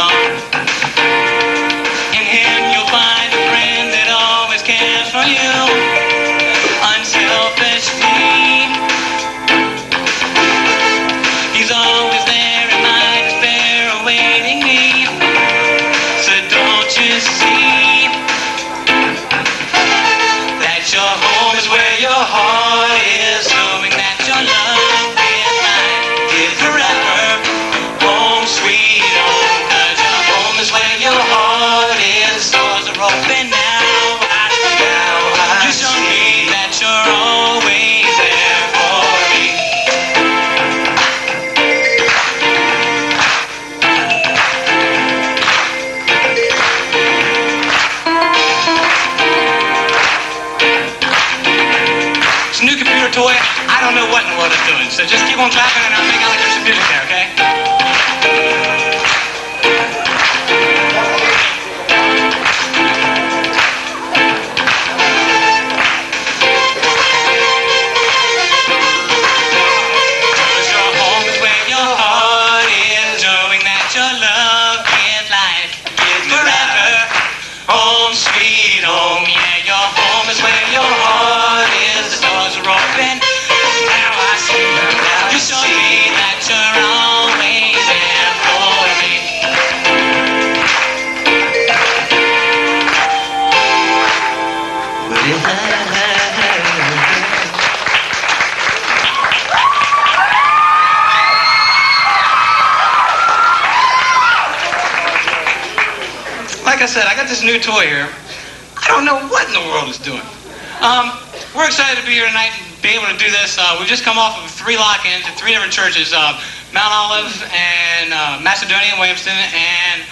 alone. In him you'll find a friend that always cares for you, unselfishly. He's always there in my despair, awaiting me. So don't you see that your home is where your heart is, knowing that your love is mine, is forever. Home sweet home, 'cause your home is where your heart is. Doors are open now. You show me that you're always there for me. It's a new computer toy. I don't know what in the world it's doing, so just keep on clapping and I'll make out like there's some music there, okay? Cause your home is where your heart is, knowing that your love is life, is forever. Home sweet home, yeah, your home is where your heart is. The doors are open. Now I see you now. You show me that you're always there for me. Like I said, I got this new toy here. I don't know what in the world it's doing. We're excited to be here tonight and be able to do this. We've just come off of 3 lock-ins at 3 different churches, Mount Olive and Macedonia and Williamston and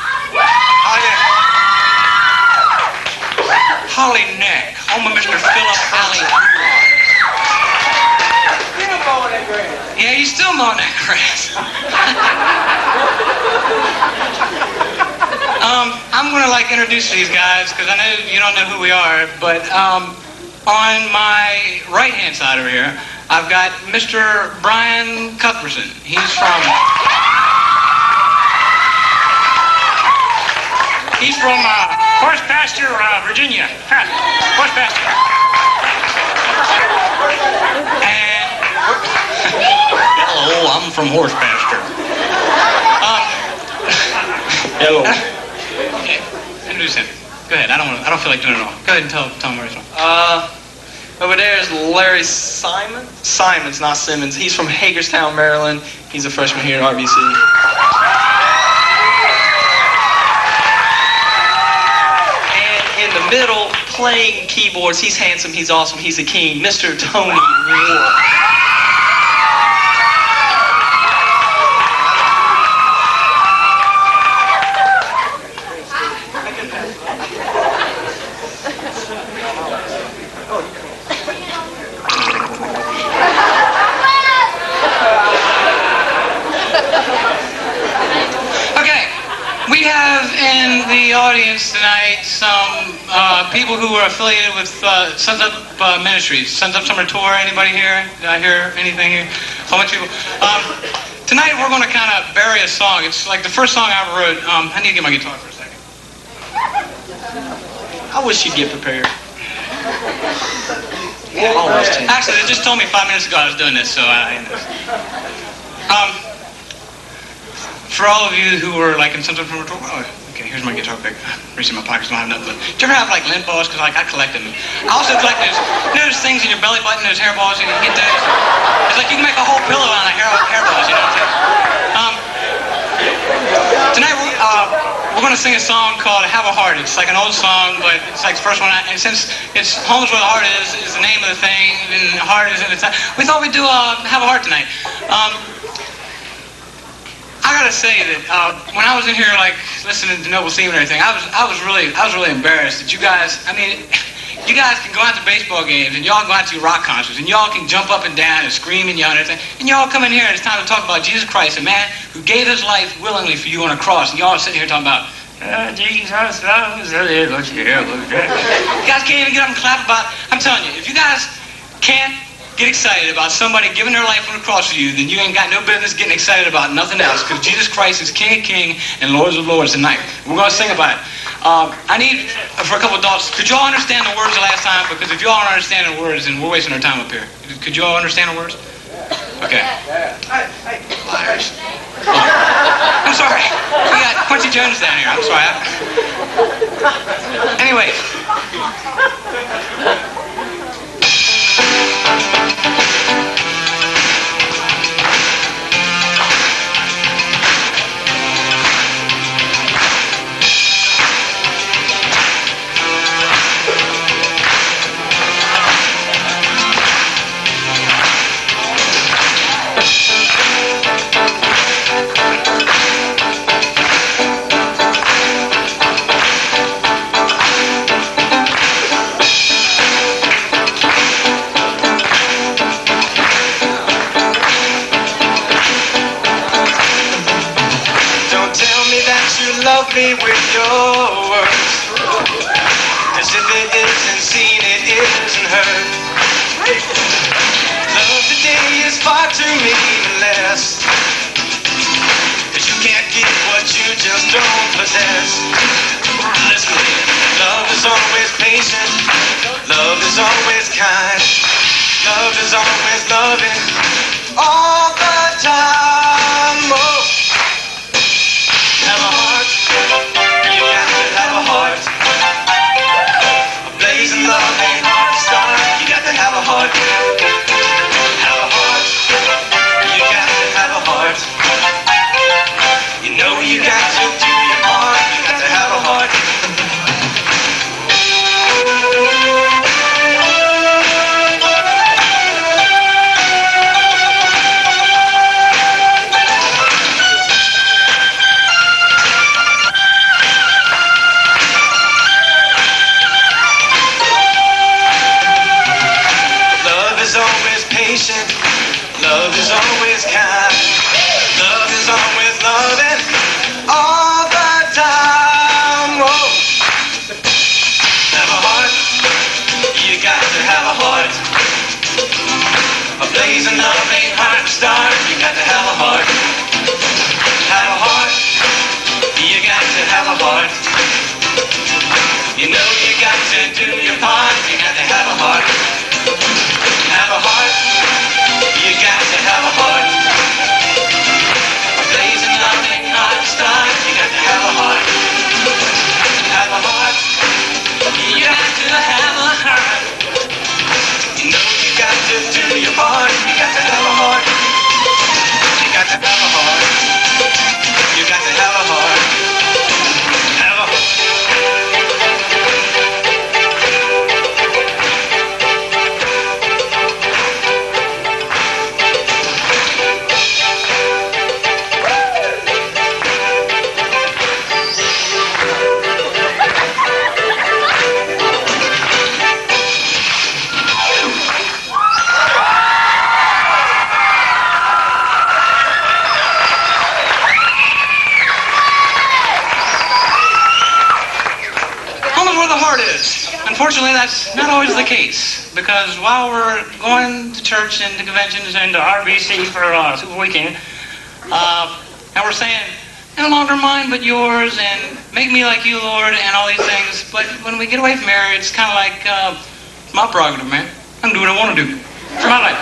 Holly Neck, home of Mr. Philip Alley. Yeah, he's still mowing that grass. I'm going to introduce these guys because I know you don't know who we are, but on my right-hand side over here, I've got Mr. Bryan Cuthbertson. He's from Horse Pasture, Virginia. Horse Pasture. And hello, I'm from Horse Pasture. Hello. Okay, introduce him. Go ahead. I don't feel like doing it all. Go ahead and tell him where he's from. Over there is Larry Simon. Simons, not Simmons. He's from Hagerstown, Maryland. He's a freshman here at RBC. And in the middle, playing keyboards, he's handsome, he's awesome, he's a king, Mr. Tony Ward. We have in the audience tonight some people who are affiliated with Sons Up Ministries. Sons Up Summer Tour. Anybody here? Did I hear anything here? So much people. Tonight we're going to kind of bury a song. It's like the first song I ever wrote. I need to get my guitar for a second. I wish you'd get prepared. Actually, they just told me 5 minutes ago I was doing this, so I end this. For all of you who were in some sort of tour, okay, here's my guitar pick. Reach in my pockets, don't have nothing. But do you ever have lint balls? Because I collect them. I also collect those things in your belly button, those hair balls, and you get those. It's like you can make a whole pillow out of hair balls, you know what I'm saying? Tonight we're going to sing a song called "Have a Heart." It's like an old song, but it's like the first one. And since it's "Home's Where the Heart is the name of the thing, and heart is in its. We thought we'd do "Have a Heart" tonight. I gotta say that when I was in here listening to Noble Theme and everything, I was really embarrassed that you guys. I mean, you guys can go out to baseball games and y'all go out to rock concerts and y'all can jump up and down and scream and yell and everything, and y'all come in here and it's time to talk about Jesus Christ, a man who gave his life willingly for you on a cross, and y'all are sitting here talking about Jesus loves a little children. You guys can't even get up and clap about. I'm telling you, if you guys can't get excited about somebody giving their life on the cross for you, then you ain't got no business getting excited about nothing else, because Jesus Christ is King of Kings and Lord of Lords tonight. We're going to sing about it. I need, for a couple of adults, could you all understand the words the last time? Because if you all don't understand the words, then we're wasting our time up here. Could you all understand the words? Okay. Liars. Oh, I'm sorry. We got Quincy Jones down here. I'm sorry. Anyway. Love me with your words, as if it isn't seen, it isn't heard. Love today is far too meaningless, cause you can't get what you just don't possess. Listen, love is always patient, love is always kind, love is always loving all the time. Oh. Have a heart, you got to have a heart. A blazing love ain't hard to start. You got to have a heart. Have a heart, you got to have a heart. You know you got to do your part. You got to have a heart. Love is always kind. Love is always loving all the time. Whoa. Have a heart. You got to have a heart. A blazing love ain't hard to start. You got to have a heart. Have a heart. You got to have a heart. You know you got to do your part. You got to have a heart. Have a heart. You got to have a heart. A blazing love ain't hard to start. You got to have a heart. Have a heart. You got to have a heart. You know you got to do your part. You got to have a heart. You got to have a heart. You got to have a heart. Have a heart. Unfortunately, that's not always the case, because while we're going to church and to conventions and to RBC for Super Weekend, and we're saying, no longer mine but yours, and make me like you, Lord, and all these things, but when we get away from here, it's kind of like, my prerogative, man. I'm doing what I want to do for my life.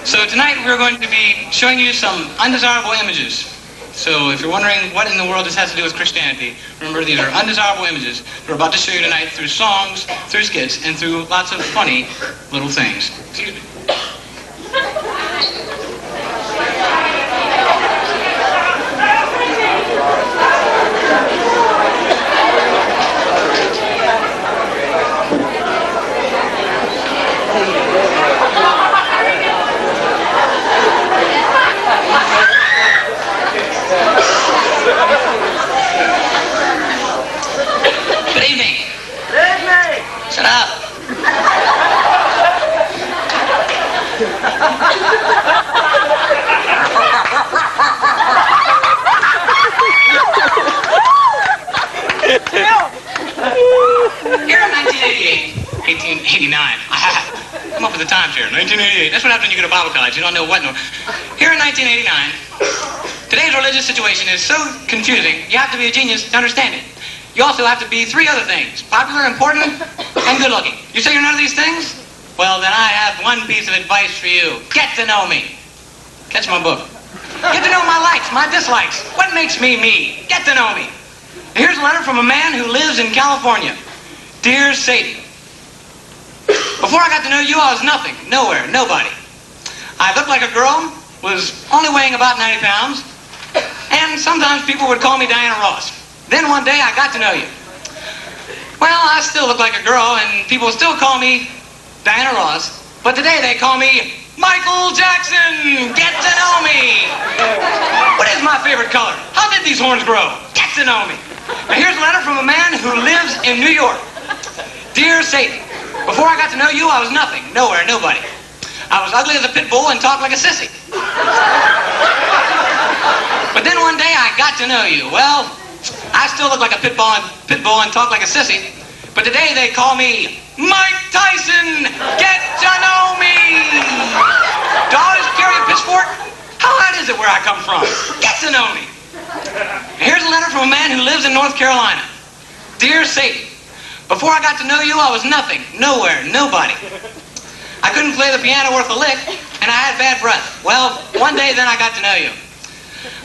So tonight we're going to be showing you some undesirable images. So if you're wondering what in the world this has to do with Christianity, remember these are undesirable images we're about to show you tonight through songs, through skits, and through lots of funny little things. Excuse me. Good evening. Good evening. Shut up. Here in 1988, 1889, I'm a off with the times here. 1988. That's what happens when you go to Bible college. You don't know what. No. Here in 1989, today's religious situation is so confusing, you have to be a genius to understand it. You also have to be three other things: popular, important, and good-looking. You say you're none of these things? Well, then I have one piece of advice for you. Get to know me. Catch my book. Get to know my likes, my dislikes. What makes me me? Get to know me. Here's a letter from a man who lives in California. Dear Sadie, before I got to know you, I was nothing, nowhere, nobody. I looked like a girl, was only weighing about 90 pounds, and sometimes people would call me Diana Ross. Then one day I got to know you. Well, I still look like a girl, and people still call me Diana Ross, but today they call me Michael Jackson. Get to know me. What is my favorite color? How did these horns grow? Get to know me. Now here's a letter from a man who lives in New York. Dear Sadie, before I got to know you, I was nothing, nowhere, nobody. I was ugly as a pit bull and talked like a sissy. But then one day I got to know you. Well, I still look like a pit bull and talk like a sissy. But today they call me Mike Tyson. Get to know me. Do I always carry a pitchfork? How hot is it where I come from? Get to know me. Here's a letter from a man who lives in North Carolina. Dear Sadie, before I got to know you, I was nothing, nowhere, nobody. I couldn't play the piano worth a lick, and I had bad breath. Well, one day then I got to know you.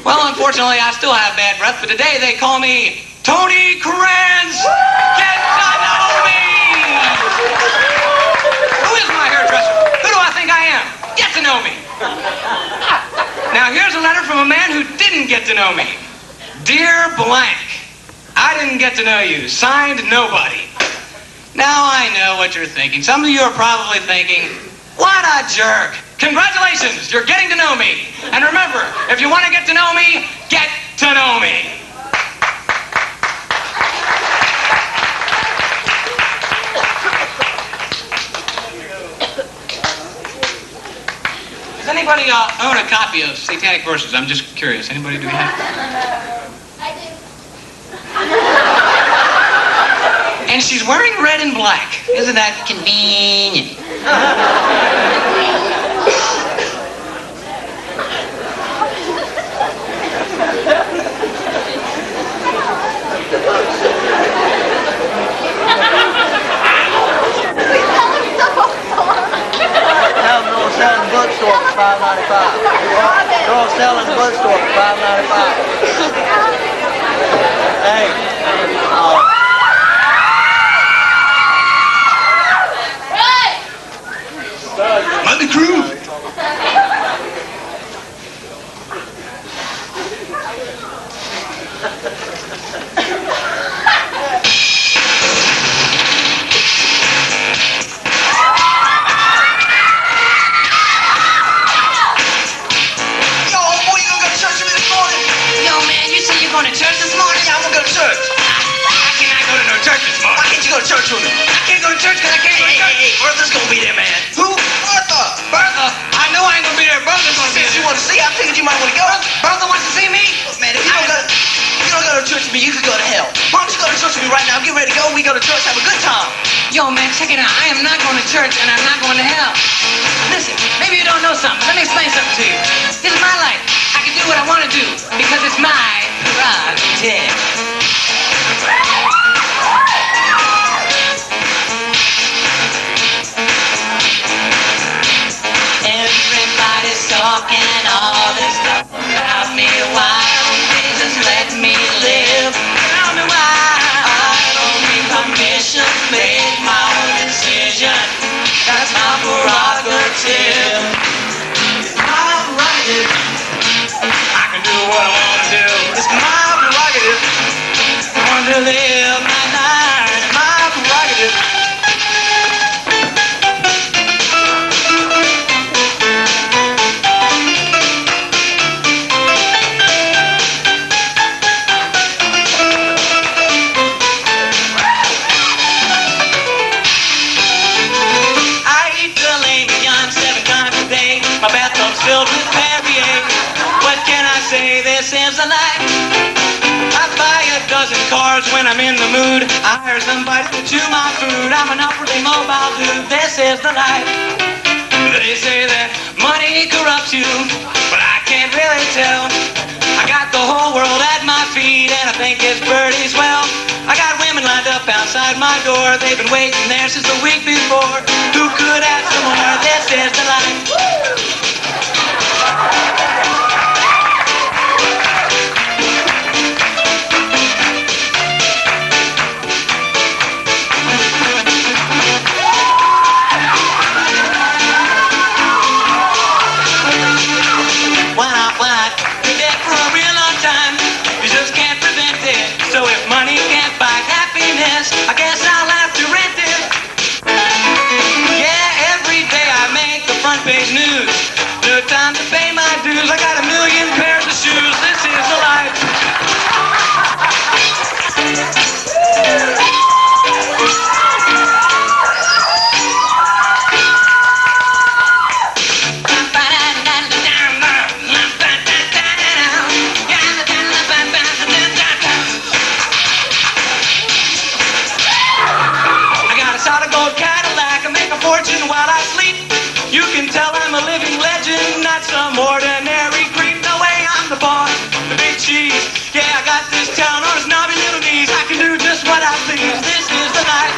Well, unfortunately, I still have bad breath, but today they call me Tony Kranz. Get to know me. Who is my hairdresser? Who do I think I am? Get to know me. Now, here's a letter from a man who didn't get to know me. Dear Blank, I didn't get to know you. Signed, nobody. Now I know what you're thinking. Some of you are probably thinking, what a jerk. Congratulations, you're getting to know me. And remember, if you want to get to know me, get to know me. Does anybody own a copy of Satanic Verses? I'm just curious. Anybody do we have? I do. And she's wearing red and black. Isn't that convenient? Selling bookstore for $5.95. Girl selling bookstore for $5.95. Hey. Mother Crew. Going to church this morning? Yeah, I'm gonna go to church. How can I go to no church this morning? Why can't you go to church with me? I can't go to church because I can't go to church. Hey, Bertha's gonna be there, man. Who? Bertha. Bertha? I know I ain't gonna be there. Bertha's gonna be Since you there. want to see, I figured you might want to go. Bertha wants to see me? Man, if you don't go to church with me, you could go to hell. Why don't you go to church with me right now? Get ready to go. We go to church, have a good time. Yo, man, check it out. I am not going to church, and I'm not going to hell. Listen, maybe you don't know something. Let me explain something to you. This is my life. I can do what I want to do because it's my prerogative. Everybody's talking all this stuff about me. Why don't they just let me live? Tell me why. I don't need permission to make my own decision. That's my prerogative. It's my prerogative. I can do what I want to do. It's my prerogative. I want to live my life. My prerogative. My bathtub's filled with Perrier. What can I say? This is the life. I buy a dozen cars when I'm in the mood. I hire somebody to chew my food. I'm an upwardly mobile dude. This is the life. They say that money corrupts you, but I can't really tell. I got the whole world at my feet, and I think it's pretty swell. I got women lined up outside my door. They've been waiting there since the week before. Who could have some more? This is the life. When I did that for a real long time, you just can't prevent it. So if money can't buy happiness, I guess I'll have to rent it. Yeah, every day I make the front page news. No time to pay my dues. I got a million pairs of shoes. This is the life. Fortune while I sleep. You can tell I'm a living legend, not some ordinary creep. No way, I'm the boss, the big cheese. Yeah, I got this town on his knobby little knees. I can do just what I please. This is the night.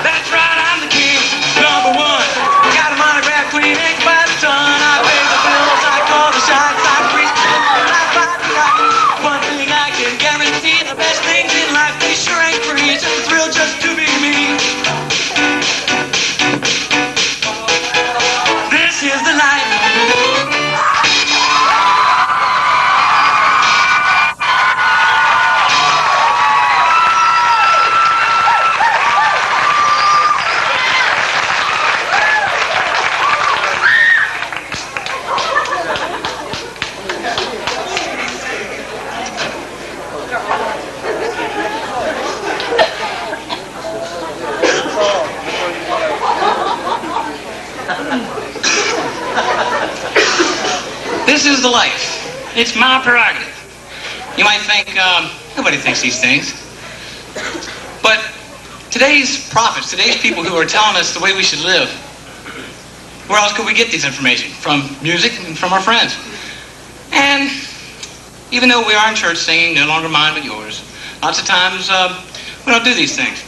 That's right, I'm the king, number one. Got a monograph Kleenex by the ton. I pay the bills, I call the shots, I preach the I fight the rock. One thing I can guarantee, the best things in life, they sure ain't free. It's just a thrill just to be me. This is the life. This is the life. It's my prerogative. You might think, nobody thinks these things. But today's prophets, today's people who are telling us the way we should live, where else could we get this information? From music and from our friends. And even though we are in church singing, no longer mine but yours, lots of times we don't do these things.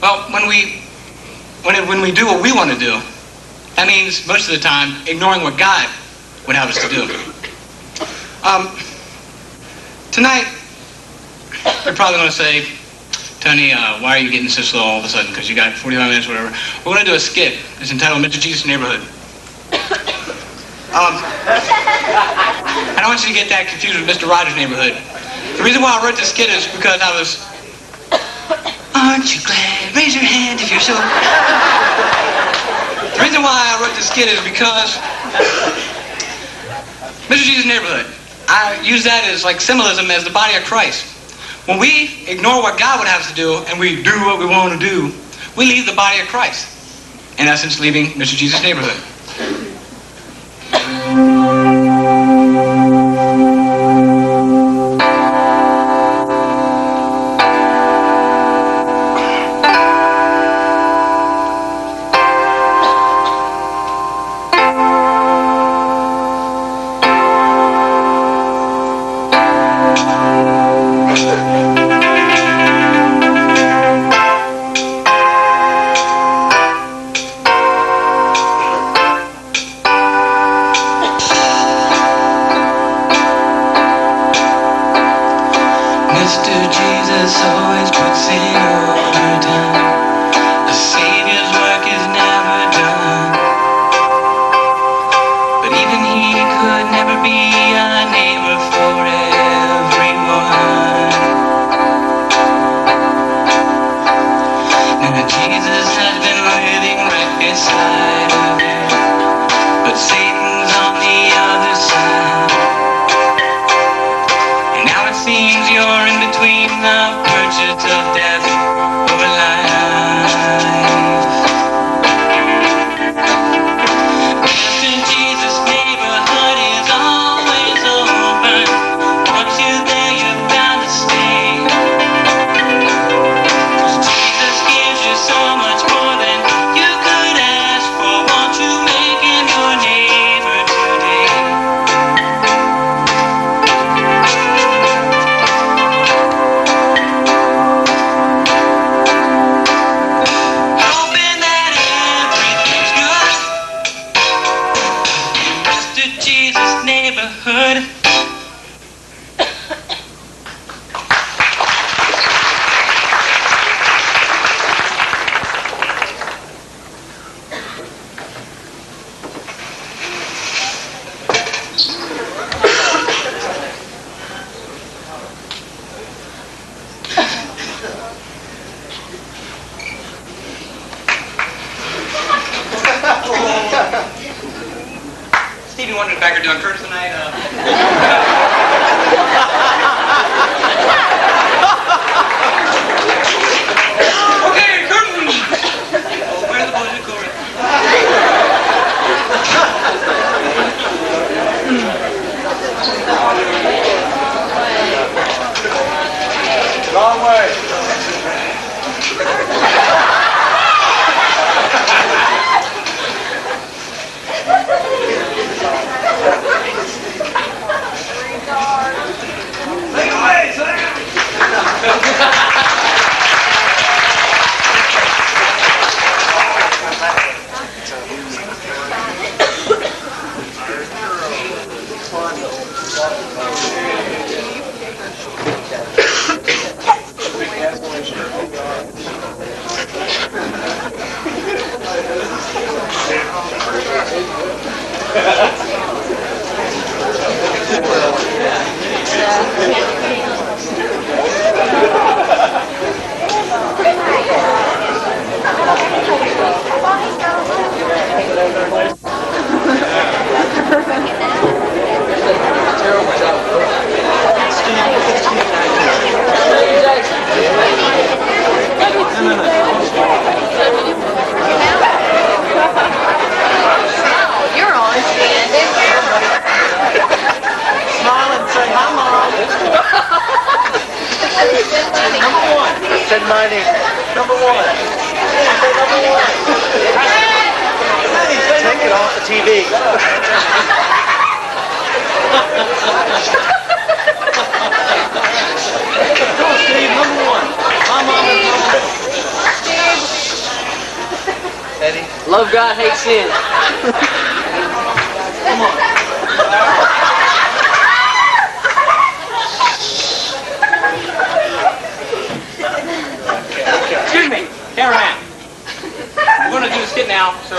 Well, when we do what we want to do, that means most of the time ignoring what God would have us to do. Tonight, you're probably going to say, Tony, why are you getting so slow all of a sudden? Because you got 45 minutes, whatever. We're going to do a skit. It's entitled Mr. Jesus' Neighborhood. I don't want you to get that confused with Mr. Rogers' Neighborhood. The reason why I wrote this skit is because I was... Aren't you glad? Raise your hand if you're so... The reason why I wrote this skit is because... Mr. Jesus' Neighborhood. I use that as like symbolism as the body of Christ. When we ignore what God would have us to do and we do what we want to do, we leave the body of Christ. In essence, leaving Mr. Jesus' Neighborhood. Want to Stevie Wonder's back here doing church tonight. Okay, curtain. Oh, where's the boys in chorus? Long way. Take it away, Sam. You're on standing. Smile and say, hi, Mom. Number one. Said my name. Number one. Say number one. Hey, take it off the TV. Go, Steve, number one. My mom is number one. Eddie. Love God, hate sin. Come on. Excuse me, cameraman. We're gonna do the skit now, so.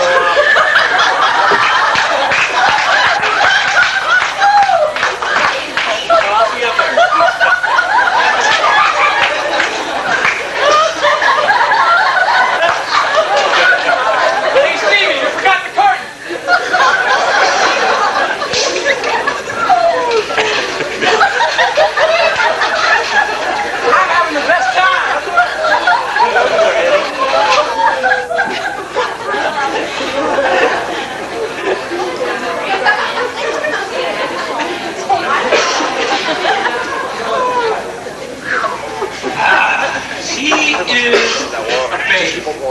I'll see you up there. Hey, Stevie, you forgot the curtain. I'm having the best time.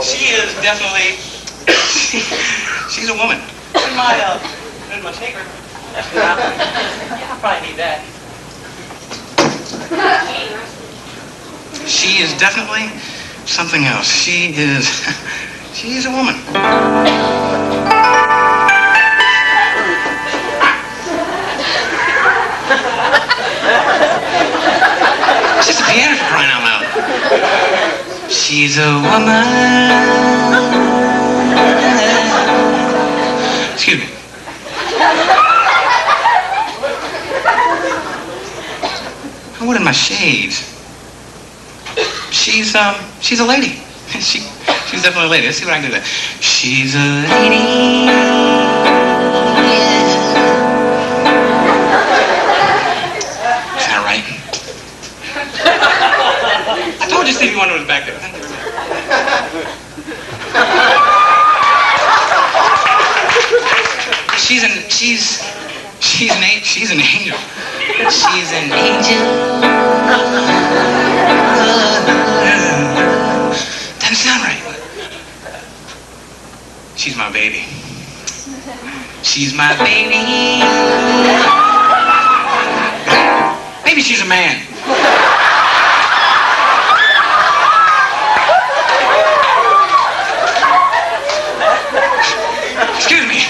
She is definitely, she's a woman. Where's my shaker? I probably need that. She is definitely something else. She's a woman. It's just a piano for crying out loud. She's a woman. Excuse me. I wanted my shades. She's a lady. She's definitely a lady. Let's see what I can do there. She's a lady. Is that right? I told you Stevie Wonder was back there. Thank you very much. She's an angel. She's an angel. Doesn't sound right. She's my baby. She's my baby. Maybe she's a man. Excuse me.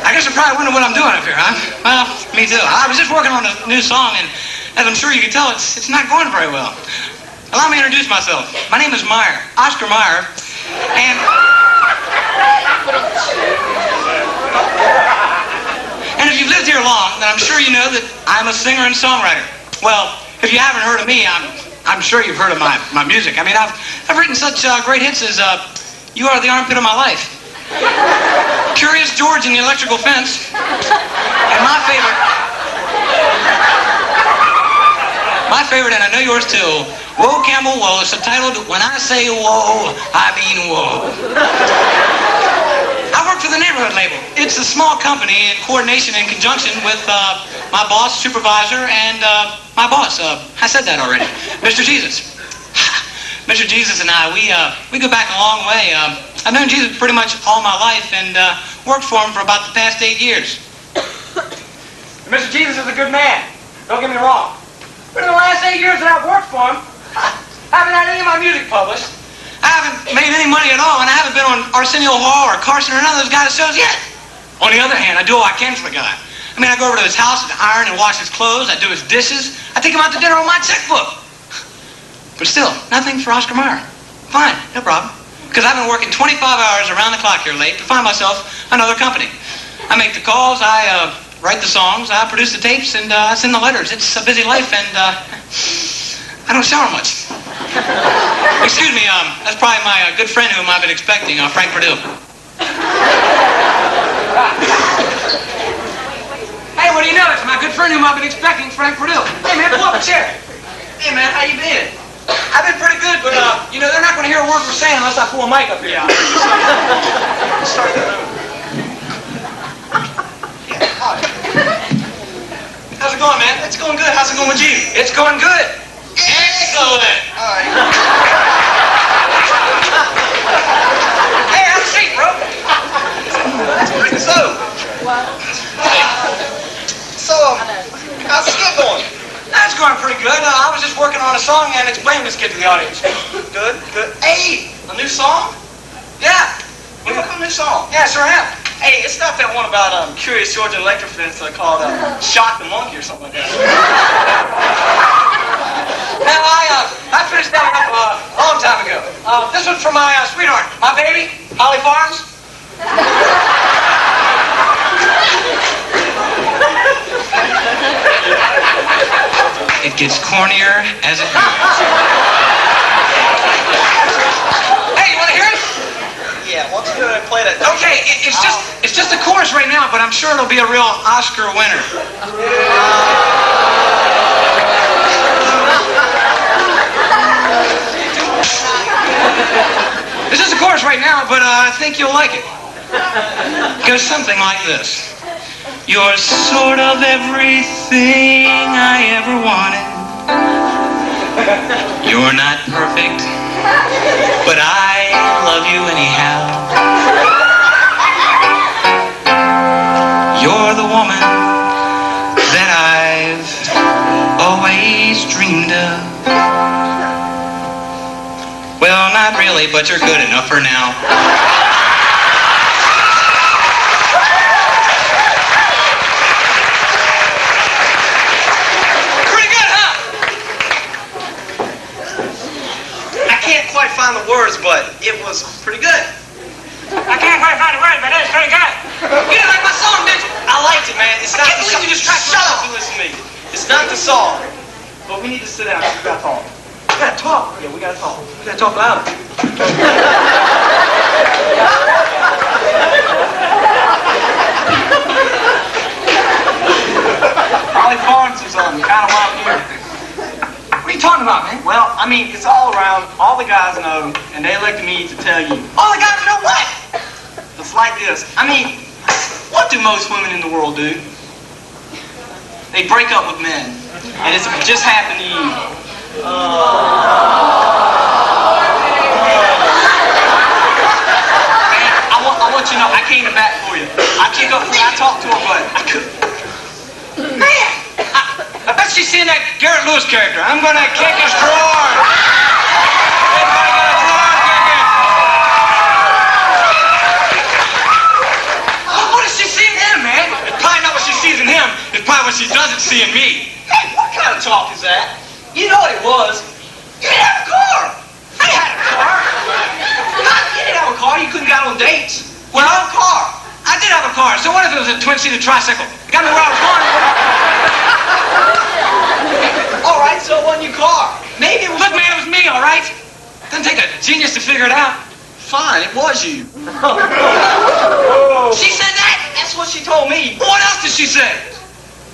I guess you're probably wondering what I'm doing up here, huh? Well, me too. I was just working on a new song, and as I'm sure you can tell, it's not going very well. Allow me to introduce myself. My name is Meyer, Oscar Meyer, and if you've lived here long, then I'm sure you know that I'm a singer and songwriter. Well, if you haven't heard of me, I'm sure you've heard of my music. I mean, I've written such great hits as "You Are the Armpit of My Life," Curious George and the Electrical Fence. And my favorite, and I know yours too, Whoa Campbell Whoa, subtitled, When I Say Whoa, I Mean Whoa. I work for the Neighborhood label. It's a small company in coordination and conjunction with my boss, supervisor, and my boss. I said that already. Mr. Jesus. Mr. Jesus and I, we go back a long way. I've known Jesus pretty much all my life and worked for him for about the past 8 years. Mr. Jesus is a good man. Don't get me wrong. But in the last 8 years that I've worked for him, I haven't had any of my music published. I haven't made any money at all, and I haven't been on Arsenio Hall or Carson or none of those guys' shows yet. On the other hand, I do all I can for the guy. I mean, I go over to his house and iron and wash his clothes. I do his dishes. I take him out to dinner on my checkbook. But still, nothing for Oscar Mayer. Fine, no problem. Because I've been working 25 hours around the clock here late to find myself another company. I make the calls, I write the songs, I produce the tapes, and I send the letters. It's a busy life, and I don't shower much. Excuse me, that's probably my good friend whom I've been expecting, Frank Purdue. Hey, what do you know? It's my good friend whom I've been expecting, Frank Purdue. Hey, man, pull up a chair. Hey, man, how you been? I've been pretty good, but, you know, they're not going to hear a word we're saying unless I pull a mic up here. Yeah. Start that over. How's it going, man? It's going good. How's it going with you? It's going good. Excellent. All right. Hey, have a seat, bro. That's pretty so. So, how's the skit going? That's going pretty good. I was just working on a song and explaining this skit to the audience. Good, good. Hey, a new song? Yeah. You working on a new song? Yeah, sure am. Hey, it's not that one about Curious George and Electric Fence called Shock the Monkey or something like that. Now, I finished that one up a long time ago. This one's for my sweetheart, my baby, Holly Farms. It gets cornier as it goes. Hey, you want to hear it? Yeah, why don't you go ahead and play that? Okay, it's just a chorus right now, but I'm sure it'll be a real Oscar winner. This is a chorus right now, but I think you'll like it. It goes something like this. You're sort of everything I ever wanted. You're not perfect, but I love you anyhow. You're the woman that I've always dreamed of. Well, not really, but you're good enough for now. Find the words, but it was pretty good. I can't quite find the words, but it was pretty good. You didn't like my song, did you? I liked it, man. It's not the song. You just shut up and listen to me. It's not the song. But we need to sit down. We gotta talk. We gotta talk. Yeah, we gotta talk. We gotta talk louder. Holly Farms is kind of wild here. What are you talking about, man? Well, I mean, it's all around. All the guys know, and they elected me to tell you. All the guys know what? It's like this. I mean, what do most women in the world do? They break up with men. And it's just happened to you. Man, I want you to know, I came back for you. I kick up for you. I talked to her, but I couldn't. Man! I bet she's seeing that Garrett Lewis character. I'm gonna kick his drawers. Everybody got a drawer kicking. What does she see in him, man? It's probably not what she sees in him. It's probably what she doesn't see in me. Hey, what kind of talk is that? You know what it was. You didn't have a car. I had a car. You didn't have a car. You couldn't get on dates. Well, I had a car. I did have a car. So what if it was a twin-seater tricycle? It got me where I was going. All right, so it wasn't your car. Maybe it was... Look, man, it was me, all right? Doesn't take a genius to figure it out. Fine, it was you. She said that? That's what she told me. What else did she say?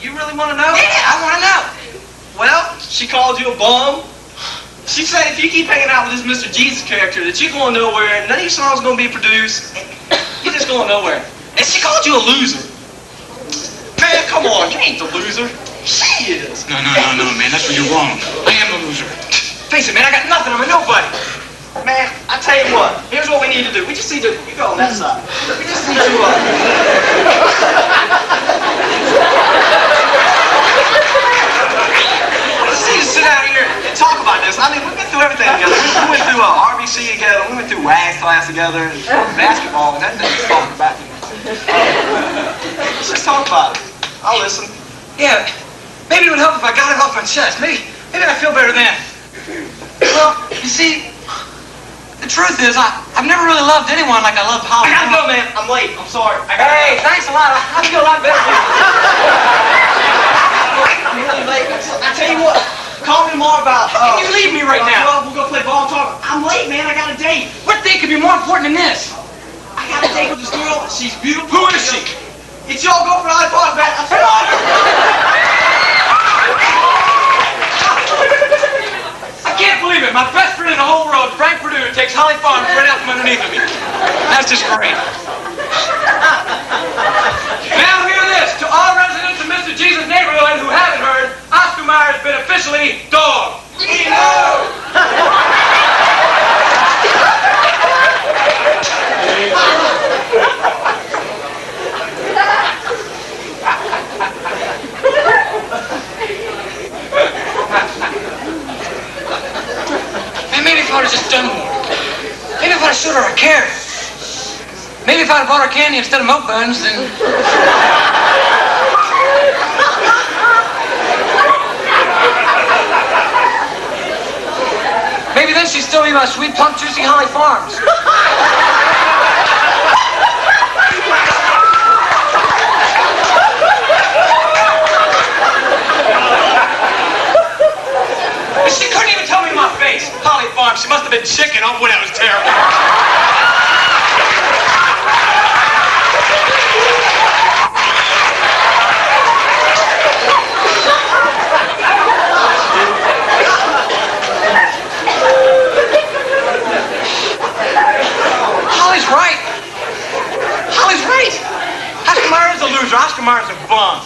You really want to know? Yeah, I want to know. Well, she called you a bum. She said if you keep hanging out with this Mr. Jesus character that you're going nowhere, none of your songs are going to be produced. You're just going nowhere. And she called you a loser. Man, come on, you ain't the loser. She is. No, man, that's where you're wrong. I am the loser. Face it, man, I got nothing. I'm a nobody. Man, I tell you what, here's what we need to do. We just need to, you go on that side. We just need to, let's need to sit down here and talk about this. I mean, we've been through everything together. We went through RBC together. We went through WAG class together, and basketball, and that thing's falling back. Let's just talk about it. I'll listen. Yeah, maybe it would help if I got it off my chest. Maybe I'd feel better then. Well, you see, the truth is, I've never really loved anyone like I loved Holly. I gotta go, man. I'm late. I'm sorry. Hey, thanks a lot. I feel a lot better. I'm really late. I tell you what, call me tomorrow about. How can you leave me right now? We'll go play ball and talk. I'm late, man. I got a date. What thing could be more important than this? I got a date with this girl. She's beautiful. Who is she? It's y'all go for Holly Farms, man. Come on. I can't believe it. My best friend in the whole world, Frank Purdue, takes Holly Farms right out from underneath of me. That's just great. Now hear this. To all residents of Mr. Jesus' neighborhood who haven't heard, Oscar Mayer has been officially dogged. Maybe if I would have just done more. Maybe if I showed her I cared. Maybe if I'd bought her candy instead of milk buns, then... Maybe then she'd still be my sweet, plump, juicy Holly Farms. She couldn't even tell me my face. Holly Farms, she must have been chicken. Oh, boy, that was terrible. Holly's right. Holly's right. Oscar Mayer is a loser. Oscar Mayer's a bum.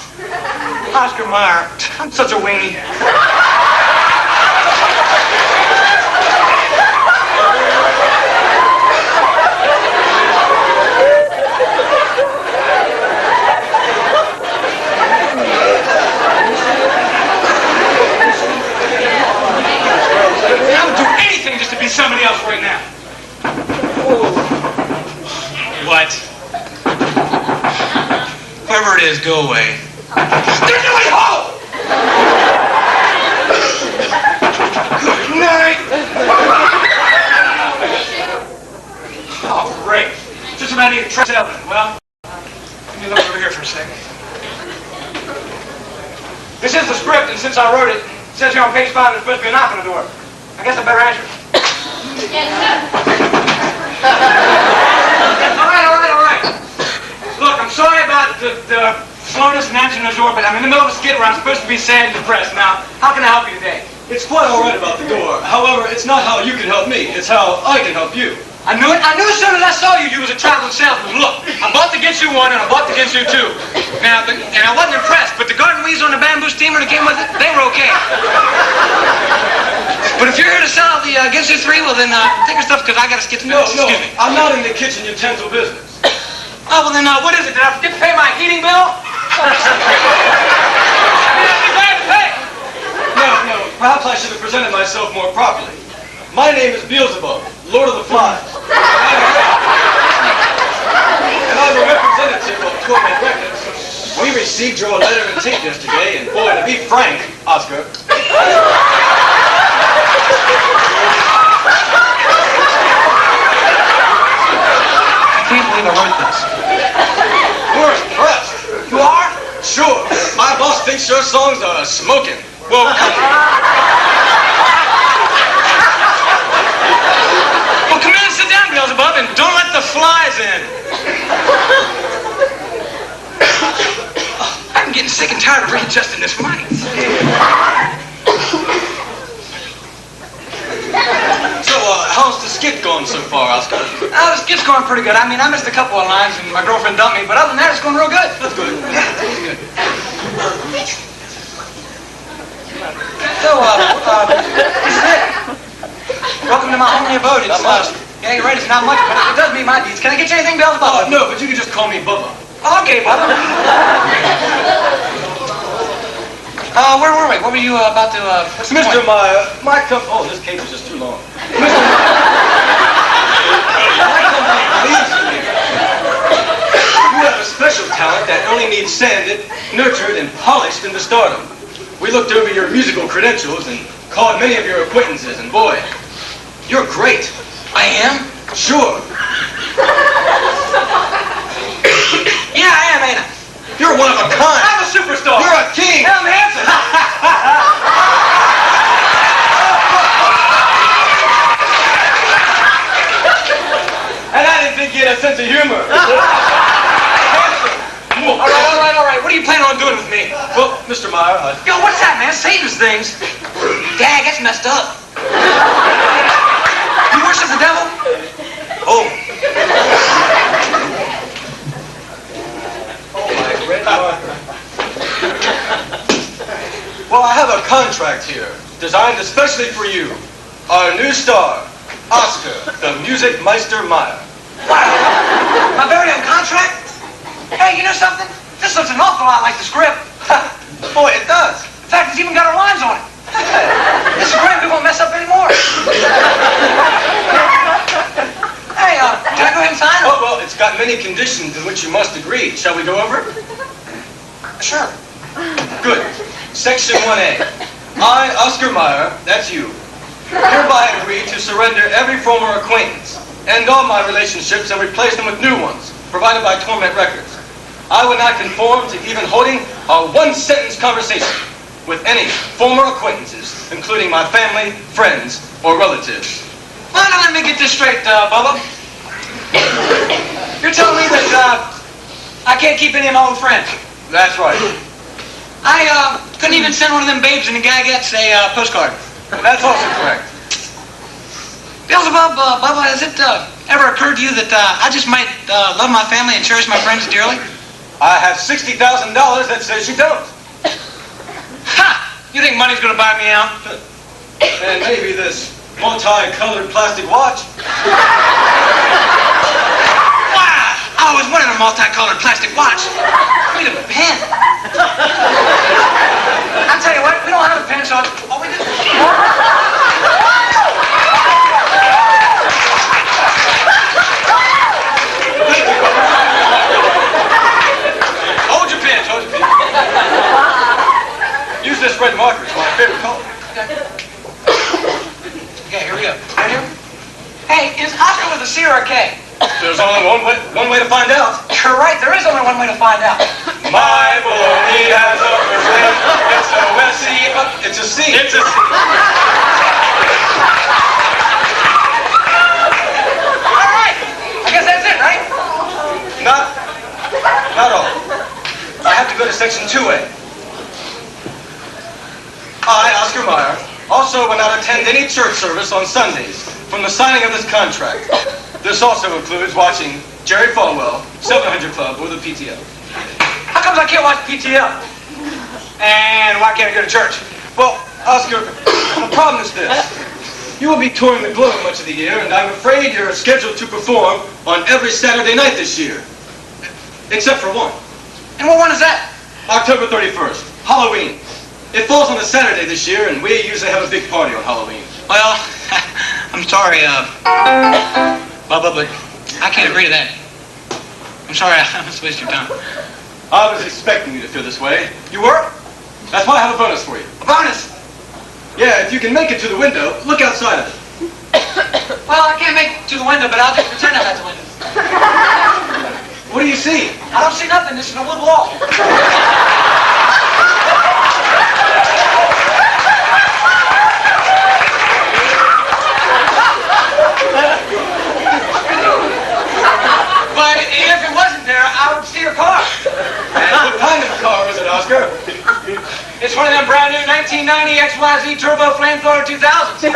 Oscar Mayer, I'm such a weenie. Somebody else right now. What? Whoever it is, go away. There's nobody home! Good night! Oh, great. Just about need a truck salesman. Well, let me look over here for a second. This is the script, and since I wrote it, it says here on page 5 there's supposed to be a knock on the door. I guess I better answer it. All right. Look, I'm sorry about the slowness in answering the door, but I'm in the middle of a skit where I'm supposed to be sad and depressed. Now, how can I help you today? It's quite all right about the door. However, it's not how you can help me. It's how I can help you. I knew it. I knew as soon as I saw you, you was a traveling salesman. Look, I bought to get you one, and I bought to get you two. Now, and I wasn't impressed, but the garden weeds on the bamboo steamer that came with it, they were okay. But if you're here to sell the Gives You Three, well then take your stuff because I got to skip to finish. No, Excuse me. I'm not in the kitchen utensil business. Oh, well then what is it? Did I forget to pay my heating bill? No, perhaps I should have presented myself more properly. My name is Beelzebub, Lord of the Flies. And I'm a representative of Gourmet Records. We received your letter and tape yesterday, and boy, to be frank, Oscar, I can't believe I wrote this. we're impressed. You are? Sure, my boss thinks your songs are smoking. Well, come in and sit down, Beelzebub, and this mic. So, how's the skit going so far, Oscar? The skit's going pretty good. I mean, I missed a couple of lines and my girlfriend dumped me, but other than that, it's going real good. That's good. Yeah, it's good. So, this is it. Welcome to my homely abode. It's, yeah, you're right, it's not much, but it does meet my needs. Can I get you anything, Beelzebub? No, but you can just call me Bubba. Okay, Bubba. Where were we? What were you about to, what's the Mr. point? Meyer, oh, this cake is just too long. Mr. My company believes in you. You have a special talent that only needs sanded, nurtured, and polished into stardom. We looked over your musical credentials and called many of your acquaintances, and boy, you're great. I am? Sure. Yeah, I am, ain't I? You're one of a kind. I'm a superstar. You're a king. I'm handsome. And I didn't think you had a sense of humor. All right. What are you planning on doing with me? Well, Mr. Meyer, Yo, what's that, man? Satan's things. Dag, that's messed up. You worship the devil? oh. My red marker. Well, I have a contract here, designed especially for you. Our new star, Oscar, the Music Meister Meyer. Wow. My very own contract? Hey, you know something? This looks an awful lot like the script. Boy, it does. In fact, it's even got our lines on it. This is great. We won't mess up anymore. Hey, can I go ahead and sign? Oh, well, it's got many conditions in which you must agree. Shall we go over? Sure. Good. Section 1A. I, Oscar Meyer, that's you, hereby agree to surrender every former acquaintance, end all my relationships, and replace them with new ones, provided by Torment Records. I would not conform to even holding a one-sentence conversation with any former acquaintances, including my family, friends, or relatives. Well, now let me get this straight, Bubba. You're telling me that, I can't keep any of my old friends? That's right. I, couldn't even send one of them babes in the Gagettes a, postcard. That's also correct. Beelzebub, Bubba, has it, ever occurred to you that, I just might, love my family and cherish my friends dearly? I have $60,000 that says you don't. Ha! You think money's gonna buy me out? And maybe this multi-colored plastic watch. Wow! I always wanted a multicolored plastic watch. We need a pen. I'll tell you what, we don't have a pen, so all we do... Hold your pens, hold your pens. Use this red marker, it's my favorite color. Okay, here we go. Right here? Hey, is Oscar with a C or a K? There's only one way to find out. You're right, there is only one way to find out. My boy, he has a first name. S-O-S-C. It's a C. It's a C. All right, I guess that's it, right? Not all. I have to go to section 2A. I, Oscar Meyer, also will not attend any church service on Sundays from the signing of this contract. This also includes watching Jerry Falwell, 700 Club, or the PTL. How comes I can't watch PTL? And why can't I go to church? Well, Oscar, the problem is this. You will be touring the globe much of the year, and I'm afraid you're scheduled to perform on every Saturday night this year. Except for one. And what one is that? October 31st, Halloween. It falls on a Saturday this year, and we usually have a big party on Halloween. Well, I'm sorry, Bubba, but I can't agree to that. I'm sorry, I must waste your time. I was expecting you to feel this way. You were? That's why I have a bonus for you. A bonus? Yeah, if you can make it to the window, look outside of it. Well, I can't make it to the window, but I'll just pretend I'm at the window. What do you see? I don't see nothing. This is a wood wall. But if it wasn't there, I would see your car. And what kind of car is it, Oscar? 1990 XYZ Turbo Flamethrower 2000.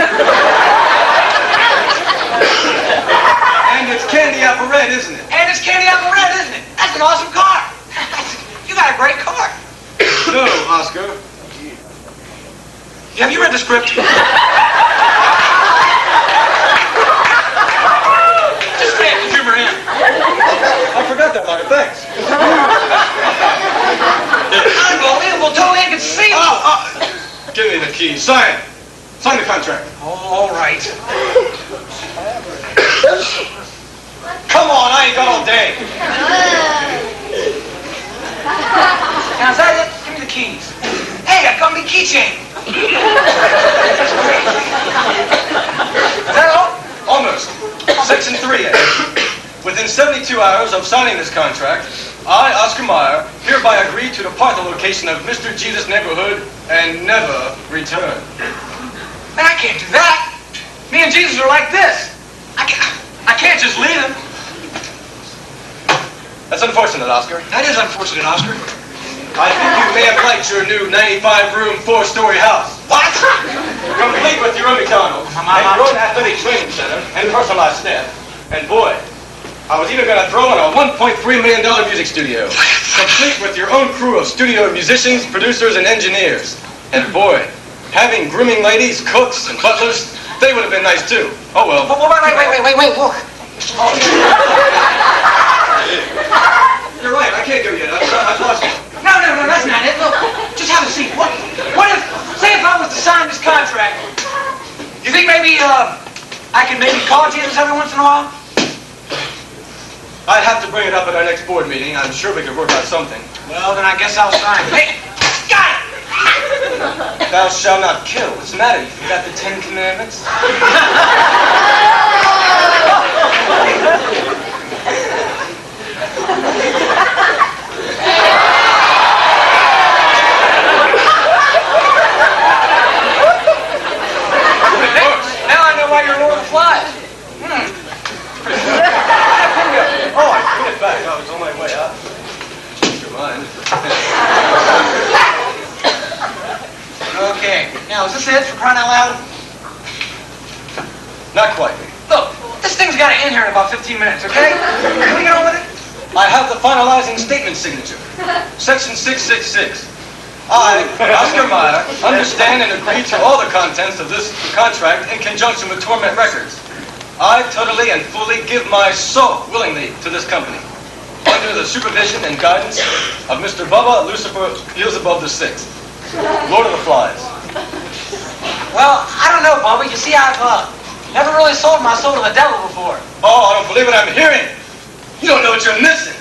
And it's candy apple red, isn't it? And it's candy apple red, isn't it? That's an awesome car. You got a great car. No, Oscar. Have you read the script? Just stay at the humor in. I forgot that line. Thanks. Unbelievable. Totally inconceivable. Give me the keys. Sign it. Sign the contract. Oh, all right. Come on, I ain't got all day. Now, is that it? Give me the keys. Hey, I got me keychain. Is that all? Almost. Section 3A. Within 72 hours of signing this contract, I, Oscar Mayer, hereby agree to depart the location of Mr. Jesus' neighborhood and never return. Man, I can't do that. Me and Jesus are like this. I can't just leave him. That's unfortunate, Oscar. That is unfortunate, Oscar. I think you may have liked your new 95-room, 4-story house. What? Complete with your own McDonald's, and your own athletic training center, and personalized staff. And boy, I was even going to throw in a $1.3 million music studio. Complete with your own crew of studio musicians, producers, and engineers. And boy, having grooming ladies, cooks, and butlers, they would have been nice too. Oh well. Wait, look. You're right, I can't go yet. I've lost you. No, that's not it. Look, just have a seat. What if, say if I was to sign this contract, you think maybe, I could maybe call Jesus every once in a while? I'd have to bring it up at our next board meeting. I'm sure we could work out something. Well, then I guess I'll sign it. Hey, got it! Thou shalt not kill. What's the matter? You forgot the 10 Commandments? Now I know why you're Lord of the Flies. Oh, I put it back. I was on my way out. Your mind. Okay, now is this it for crying out loud? Not quite. Look, this thing's got to end here in about 15 minutes, okay? Can we get on with it? I have the finalizing statement signature. Section 666. I, Oscar Mayer, understand and agree to all the contents of this contract in conjunction with Torment Records. I totally and fully give my soul willingly to this company, under the supervision and guidance of Mr. Bubba Lucifer Beelzebub VI, Lord of the Flies. Well, I don't know, Bubba. You see, I've never really sold my soul to the devil before. Oh, I don't believe it I'm hearing. You don't know what you're missing.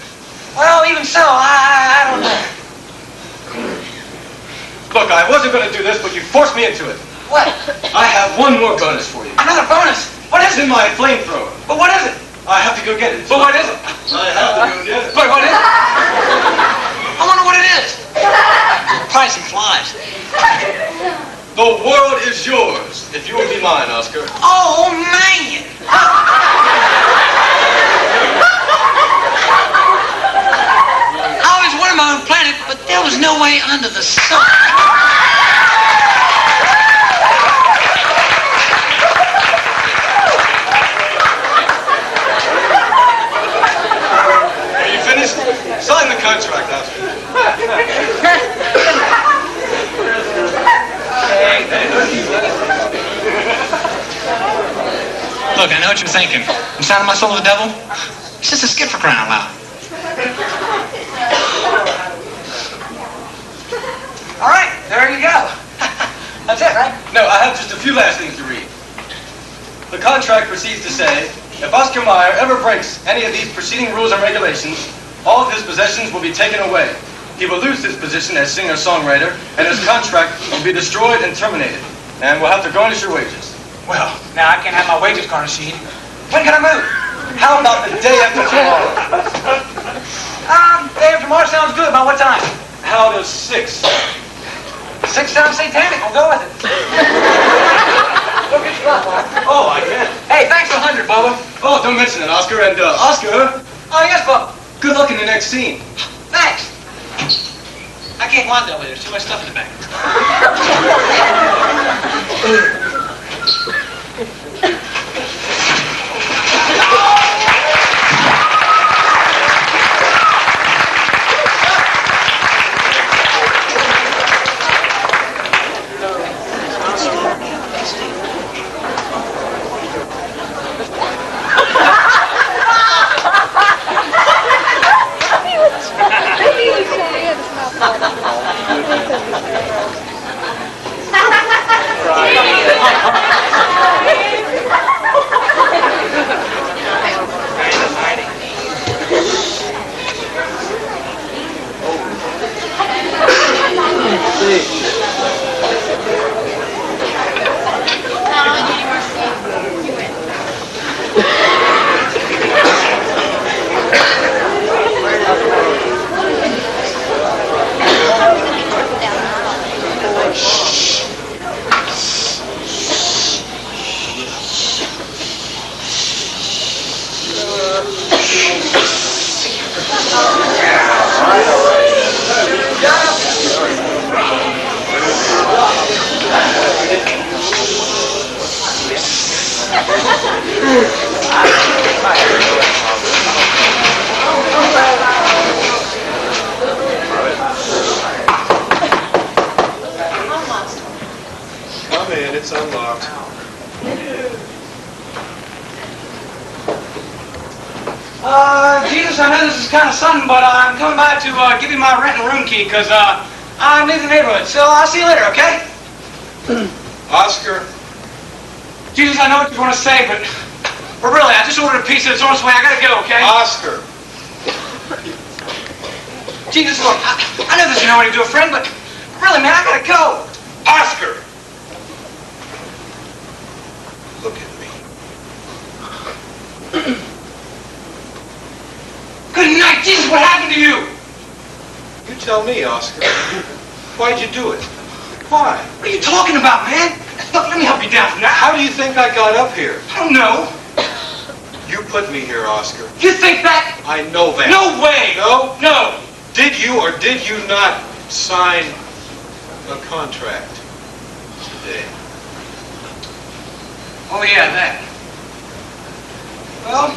Well, even so, I don't know. Look, I wasn't going to do this, but you forced me into it. What? I have one more bonus for you. Another bonus? What is It's in it? my flamethrower. But what is it? I have to go get it. But what is it? I have to go get it. But what is it? I wonder what it is. Probably some flies. The world is yours, if you will be mine, Oscar. Oh, man! I always wanted my own planet, but there was no way under the sun. Are you finished? Sign the contract, Oscar. Look, I know what you're thinking. I'm signing my soul to the devil? It's just a skit for crying out loud. All right, there you go. That's it, right? No, I have just a few last things to read. The contract proceeds to say, if Oscar Mayer ever breaks any of these preceding rules and regulations, all of his possessions will be taken away. He will lose his position as singer-songwriter, and his contract will be destroyed and terminated, and will have to garnish your wages. Well, now I can't have my wages garnished. When can I move? How about the day after tomorrow? Day after tomorrow sounds good. About what time? How does 6? 6 sounds satanic. We'll go with it. Look at you up, Oh, I can. Hey, thanks 100, Bubba. Oh, don't mention it, Oscar. And, Oscar, Oh, yes, Bubba. good luck in the next scene. Thanks. I can't can't wind that way. There's too much stuff in the back. Come in, it's unlocked. Jesus, I know this is kind of sudden, but I'm coming by to give you my rent and room key, because I'm new to the neighborhood. So I'll see you later, okay? Oscar, Jesus, I know what you want to say, but really, I just ordered a pizza. It's on its way. I gotta go, okay? Oscar. Jesus, look, I know this is not what you do a friend, but really, man, I gotta go. Oscar! Look at me. Good night, Jesus, what happened to you? You tell me, Oscar. Why'd you do it? Why? What are you talking about, man? Look, let me help you down from that. How do you think I got up here? I don't know. You put me here, Oscar. You think that? I know that. No way. No? No. Did you or did you not sign a contract today? Oh, yeah, that. Well,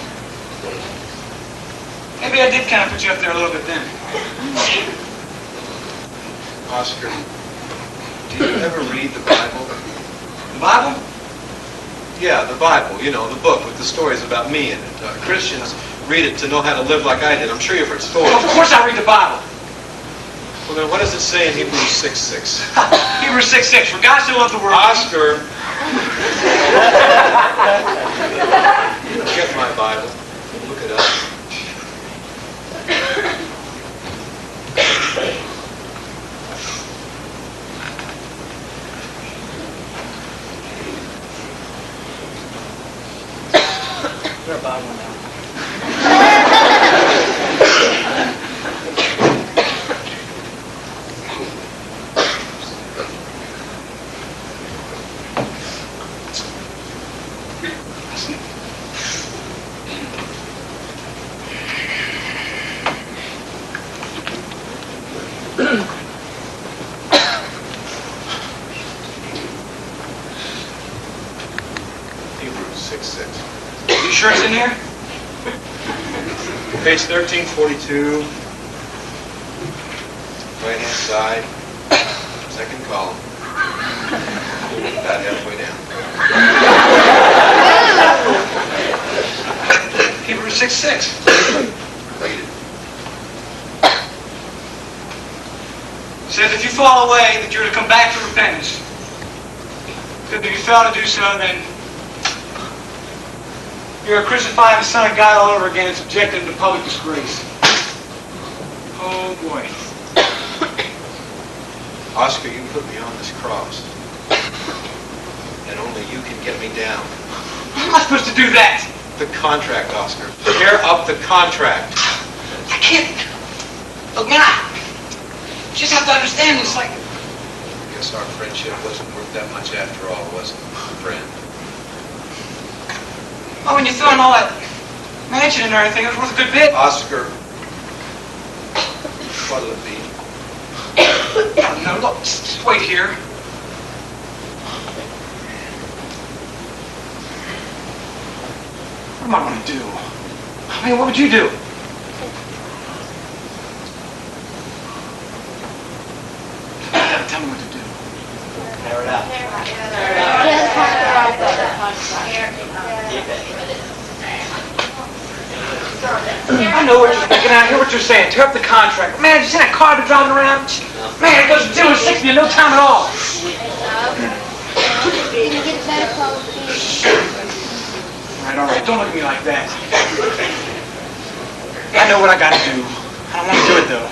maybe I did kind of put you up there a little bit then. Oscar, do you ever read the Bible? The Bible? Yeah, the Bible, you know, the book with the stories about me in it. Christians read it to know how to live like I did. I'm sure you've heard stories. Well, of course I read the Bible. Well, then what does it say in Hebrews 6:6? Hebrews 6:6, for God so loved the world. Oscar, get my Bible. Look it up. Your Bible now. Hebrews 6:6. You sure it's in here? Page 1342. Right-hand side. Second column. About halfway down. Hebrews 6:6. Read it. It says, if you fall away, that you're to come back to repentance. Because if you fail to do so, then you're crucifying the Son of God all over again and subjecting him to public disgrace. Oh, boy. Oscar, you put me on this cross. And only you can get me down. How am I supposed to do that? The contract, Oscar. Tear up the contract. I can't. Look, man, you just have to understand this, like... I guess our friendship wasn't worth that much after all, was it, friend? Oh, when you throw in all that mansion and everything, it was worth a good bit. Oscar, what'll it be? No, look, just wait here. What am I going to do? I mean, what would you do? Tell me what to do. Tear it out. I know what you're thinking. I hear what you're saying. Tear up the contract. Man, you see that car they're driving around? Man, it goes 0 to 60 in no time at all. All right. Don't look at me like that. I know what I got to do. I don't want to do it, though.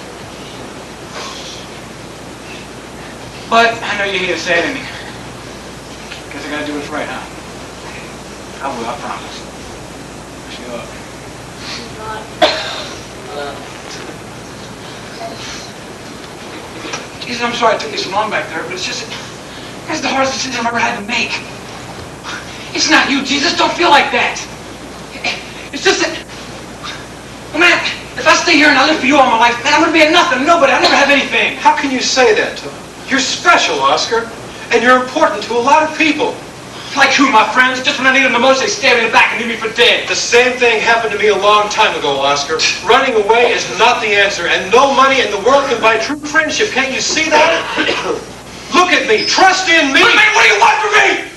But I know you hate to say it, and guess I got to do what's right, huh? I will, I promise. Wish you luck. Jesus, I'm sorry it took me so long back there, but it's the hardest decision I've ever had to make. It's not you, Jesus. Don't feel like that. It's just that, well, man, if I stay here and I live for you all my life, man, I'm going to be a nothing, nobody. I'll never have anything. How can you say that, Tom? You're special, Oscar, and you're important to a lot of people. Like who, my friends? Just when I need them the most, they stab me in the back and leave me for dead. The same thing happened to me a long time ago, Oscar. Running away is not the answer, and no money in the world can buy true friendship. Can't you see that? Look at me. Trust in me. Wait, man, what do you want from me?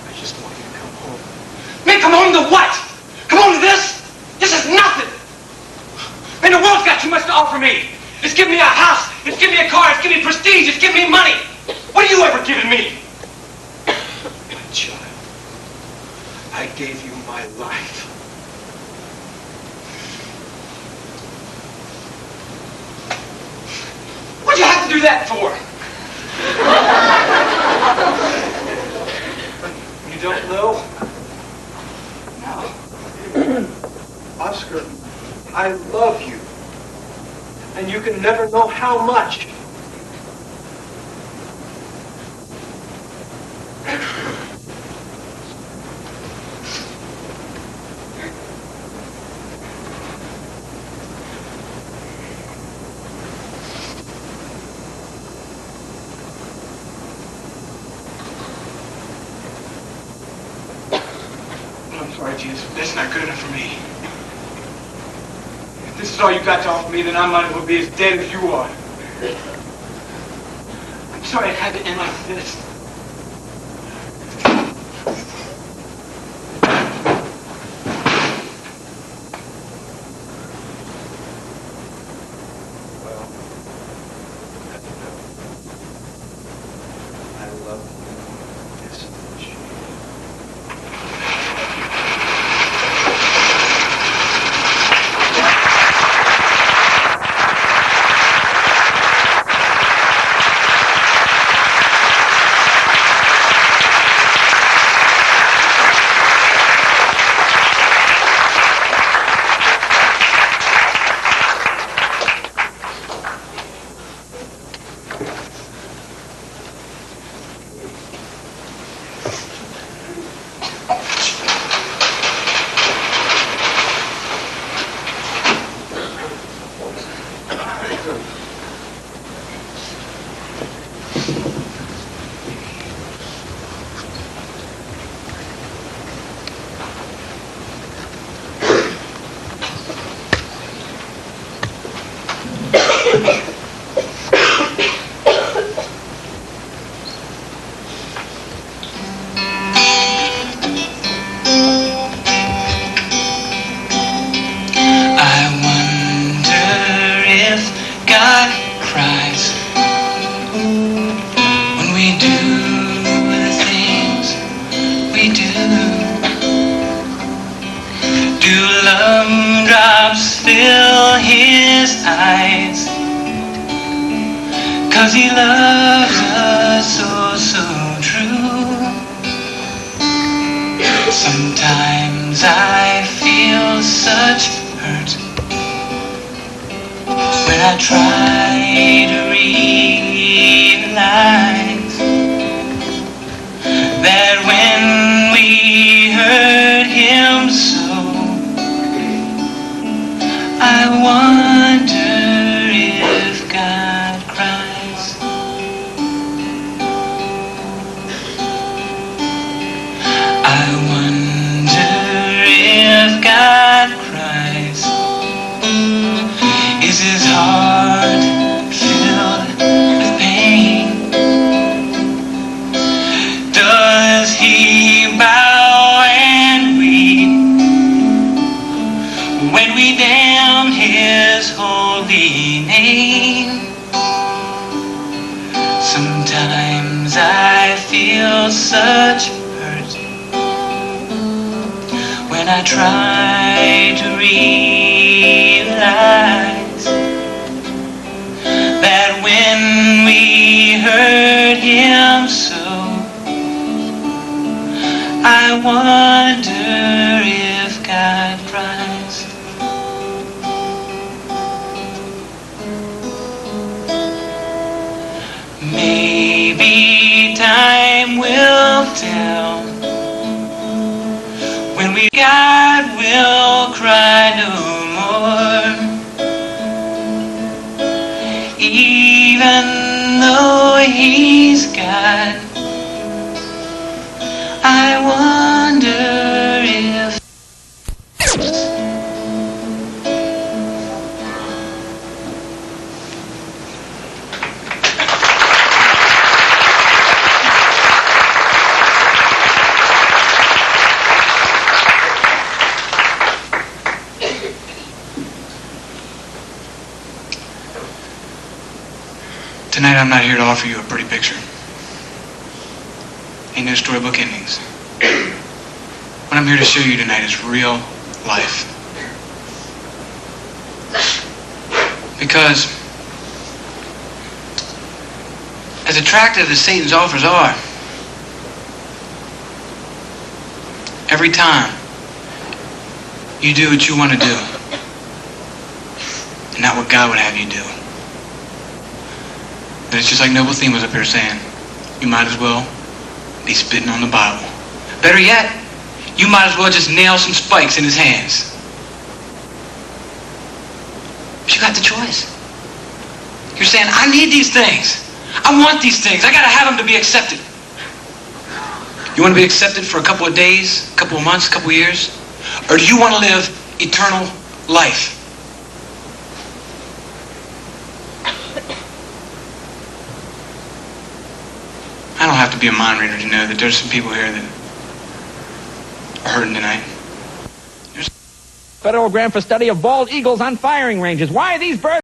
I just want you to come home. Man, come home to what? Come home to this? This is nothing. Man, the world's got too much to offer me. It's giving me a house. It's giving me a car. It's giving me prestige. It's giving me money. What have you ever given me? My child, I gave you my life. What'd you have to do that for? You don't know? No. Oscar, I love you. And you can never know how much. I'm sorry, Jesus. That's not good enough for me. If this is all you got to offer me, then I might as well be as dead as you are. I'm sorry it had to end like this. Cause he loves us so, so true. Sometimes I feel such hurt when I try to realize that when we hurt him so, I wonder heart filled with pain? Does he bow and weep when we damn his holy name? Sometimes I feel such hurt when I try to realize that when we hurt him so, I wonder if God cries. Maybe time will tell when God will cry no more. Even though he's God, I wonder if tonight I'm not here to offer you a pretty picture. Ain't no storybook endings. What I'm here to show you tonight is real life. Because as attractive as Satan's offers are, every time you do what you want to do and not what God would have you do, and it's just like Noble Theme was up here saying, you might as well be spitting on the Bible. Better yet, you might as well just nail some spikes in his hands. But you got the choice. You're saying, I need these things. I want these things. I gotta have them to be accepted. You want to be accepted for a couple of days, a couple of months, a couple of years? Or do you want to live eternal life? I don't have to be a mind reader to know that there's some people here that are hurting tonight. Federal grant for study of bald eagles on firing ranges. Why are these birds